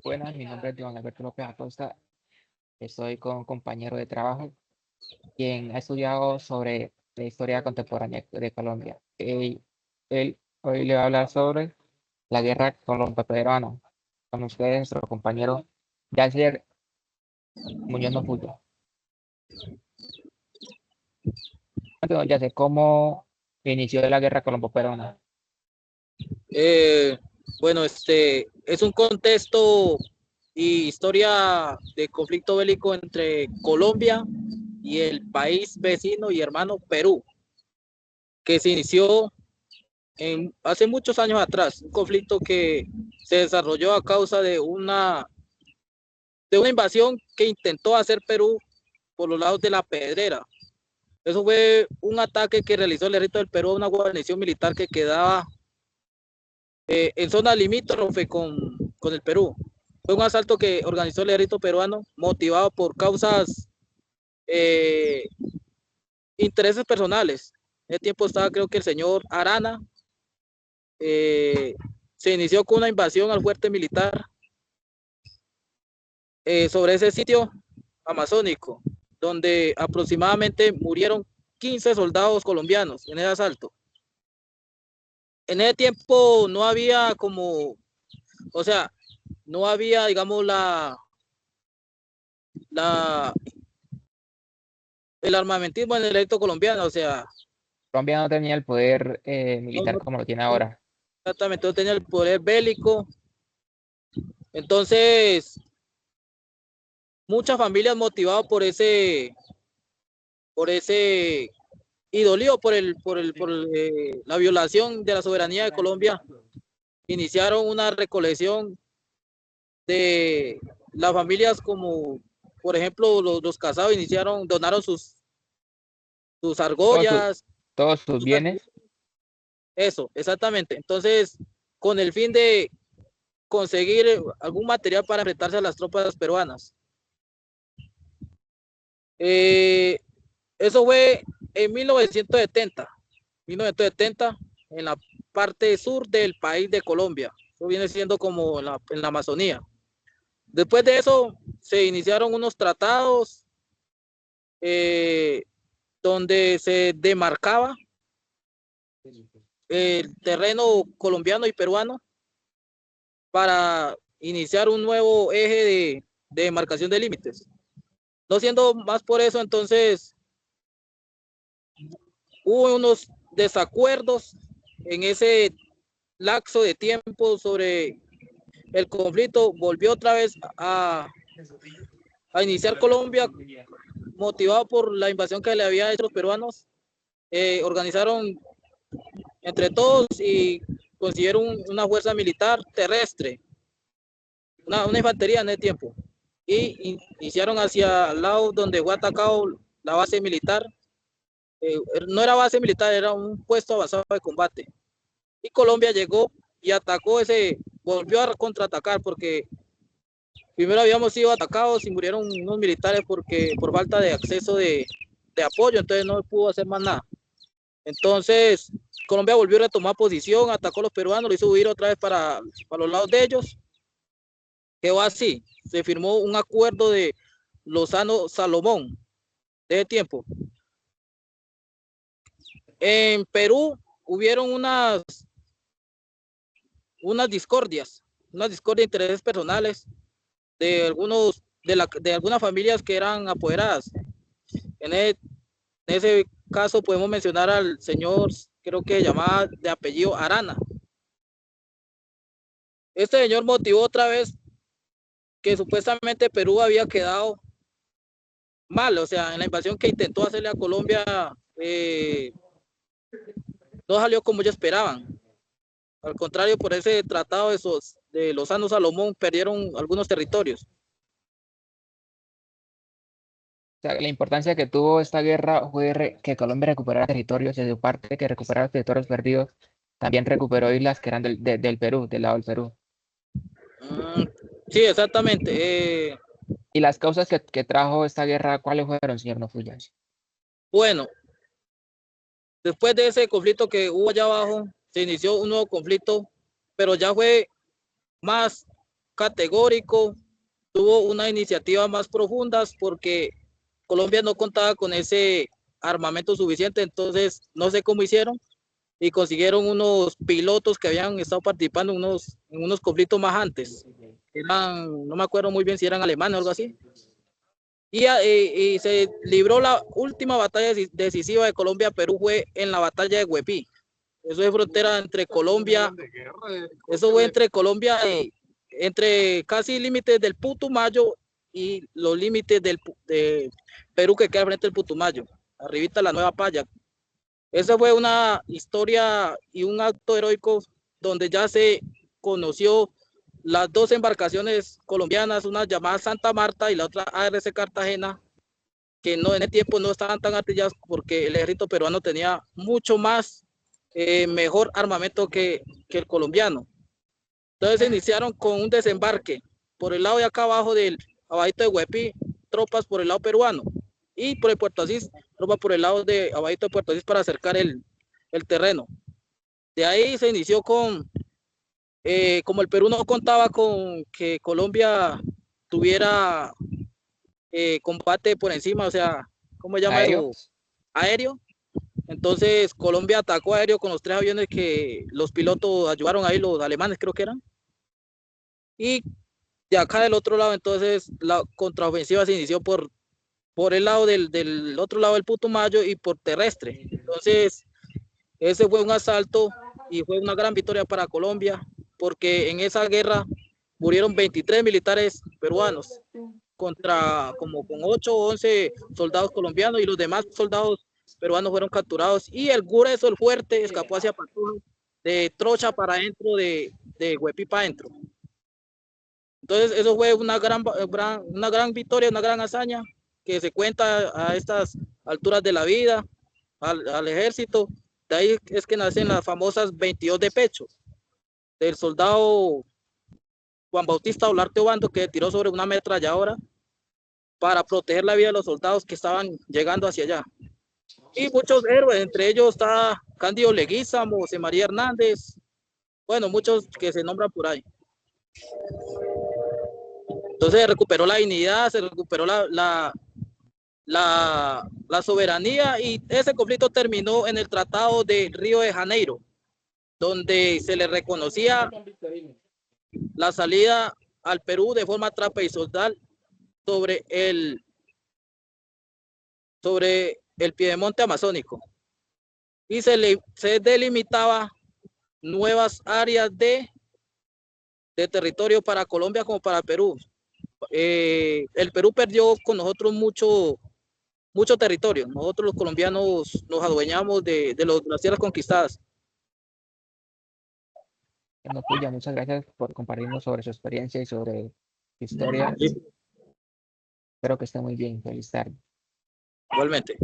Buenas, mi nombre es John Alberto López Acosta. Estoy con un compañero de trabajo quien ha estudiado sobre la historia contemporánea de Colombia. Él hoy le va a hablar sobre la guerra colombo-peruana. Con ustedes, nuestro compañero Yacier Muñoz Nofuyo. Entonces, Yacier, ¿cómo inició la guerra colombo-peruana? Eh, bueno, es un contexto y historia de conflicto bélico entre Colombia y el país vecino y hermano Perú, que se inició hace muchos años atrás, un conflicto que se desarrolló a causa de una invasión que intentó hacer Perú por los lados de la Pedrera. Eso fue un ataque que realizó el ejército del Perú a una guarnición militar que quedaba en zona limítrofe con el Perú. Fue un asalto que organizó el ejército peruano motivado por causas, eh, intereses personales. En el tiempo estaba, creo que el señor Arana, eh, se inició con una invasión al fuerte militar sobre ese sitio amazónico, donde aproximadamente murieron 15 soldados colombianos en ese asalto. En ese tiempo no había o sea, no había, digamos, la el armamentismo en el ejército colombiano, o sea, Colombia no tenía el poder no, militar no, como lo tiene ahora. exactamente, no tenía el poder bélico. Entonces, muchas familias motivadas por ese y dolido por la violación de la soberanía de Colombia, iniciaron una recolección de las familias como, por ejemplo, los casados donaron sus Todos sus, argollas, todos sus bienes. eso, exactamente. Entonces, con el fin de conseguir algún material para enfrentarse a las tropas peruanas. Eh, Eso fue en 1970, en la parte sur del país de Colombia. Eso viene siendo como en la Amazonía. Después de eso, se iniciaron unos tratados, eh, donde se demarcaba el terreno colombiano y peruano para iniciar un nuevo eje de demarcación de límites. No siendo más por eso, entonces hubo unos desacuerdos en ese lapso de tiempo sobre el conflicto. Volvió otra vez a iniciar Colombia, motivado por la invasión que le había hecho los peruanos. Organizaron entre todos y consiguieron una fuerza militar terrestre, una infantería en el tiempo, y iniciaron hacia el lado donde fue atacado la base militar. No era base militar, era un puesto avanzado de combate. Y Colombia llegó y atacó volvió a contraatacar porque primero habíamos sido atacados y murieron unos militares por falta de acceso de apoyo, entonces no pudo hacer más nada. Entonces, Colombia volvió a retomar posición, atacó a los peruanos, lo hizo huir otra vez para los lados de ellos. Quedó así, se firmó un acuerdo de Lozano-Salomón de ese tiempo. En Perú hubieron unas discordias de intereses personales de algunas familias que eran apoderadas. En ese caso podemos mencionar al señor, creo que llamaba de apellido Arana. Este señor motivó otra vez que supuestamente Perú había quedado mal, o sea, en la invasión que intentó hacerle a Colombia, no salió como ellos esperaban. Al contrario, por ese tratado de Lozano-Salomón perdieron algunos territorios. O sea, la importancia que tuvo esta guerra fue que Colombia recuperara territorios de su parte, que recuperara territorios perdidos. También recuperó islas que eran del Perú, del lado del Perú. Sí, exactamente. Y las causas que trajo esta guerra, ¿cuáles fueron, señor Nofuyas? Bueno, después de ese conflicto que hubo allá abajo, se inició un nuevo conflicto, pero ya fue más categórico, tuvo una iniciativa más profundas porque Colombia no contaba con ese armamento suficiente, entonces no sé cómo hicieron y consiguieron unos pilotos que habían estado participando en unos conflictos más antes. Eran, no me acuerdo muy bien si eran alemanes o algo así. Y se libró la última batalla decisiva de Colombia-Perú fue en la batalla de Huepí. Eso es frontera entre Colombia, eso fue entre Colombia y entre casi límites del Putumayo y los límites de Perú que queda frente al Putumayo, arribita la Nueva Paya. Esa fue una historia y un acto heroico donde ya se conoció las dos embarcaciones colombianas, una llamada Santa Marta y la otra ARC Cartagena, que no en ese tiempo no estaban tan artilladas porque el ejército peruano tenía mucho más mejor armamento que el colombiano. Entonces se iniciaron con un desembarque por el lado de acá abajo del abajito de Huepí, tropas por el lado peruano y por el Puerto Asís, tropas por el lado de abajito de Puerto Asís para acercar el terreno. De ahí se inició con, como el Perú no contaba con que Colombia tuviera combate por encima, o sea, ¿cómo se llama ¿Aéreo? eso? Aéreo. Entonces Colombia atacó aéreo con los 3 aviones que los pilotos ayudaron ahí, los alemanes creo que eran. Y de acá del otro lado, entonces la contraofensiva se inició por el lado del otro lado del Putumayo y por terrestre. Entonces, ese fue un asalto y fue una gran victoria para Colombia, porque en esa guerra murieron 23 militares peruanos contra como con 8 o 11 soldados colombianos y los demás soldados peruanos fueron capturados y el grueso, el fuerte, escapó hacia Patuja, de Trocha para adentro, de Huepí para adentro. Entonces, eso fue una gran victoria, una gran hazaña que se cuenta a estas alturas de la vida, al ejército. De ahí es que nacen las famosas 22 de pecho, del soldado Juan Bautista Olarte Obando, que tiró sobre una ametralladora para proteger la vida de los soldados que estaban llegando hacia allá. Y muchos héroes, entre ellos está Cándido Leguízamo, José María Hernández, bueno, muchos que se nombran por ahí. Entonces se recuperó la dignidad, se recuperó la soberanía y ese conflicto terminó en el Tratado de Río de Janeiro, donde se le reconocía la salida al Perú de forma trapezoidal sobre el piedemonte amazónico y se delimitaba nuevas áreas de territorio para Colombia como para Perú. El Perú perdió con nosotros mucho territorio. Nosotros los colombianos nos adueñamos de las tierras conquistadas. Bueno, Cuya, muchas gracias por compartirnos sobre su experiencia y sobre su historia. Espero que esté muy bien. Feliz tarde. Igualmente.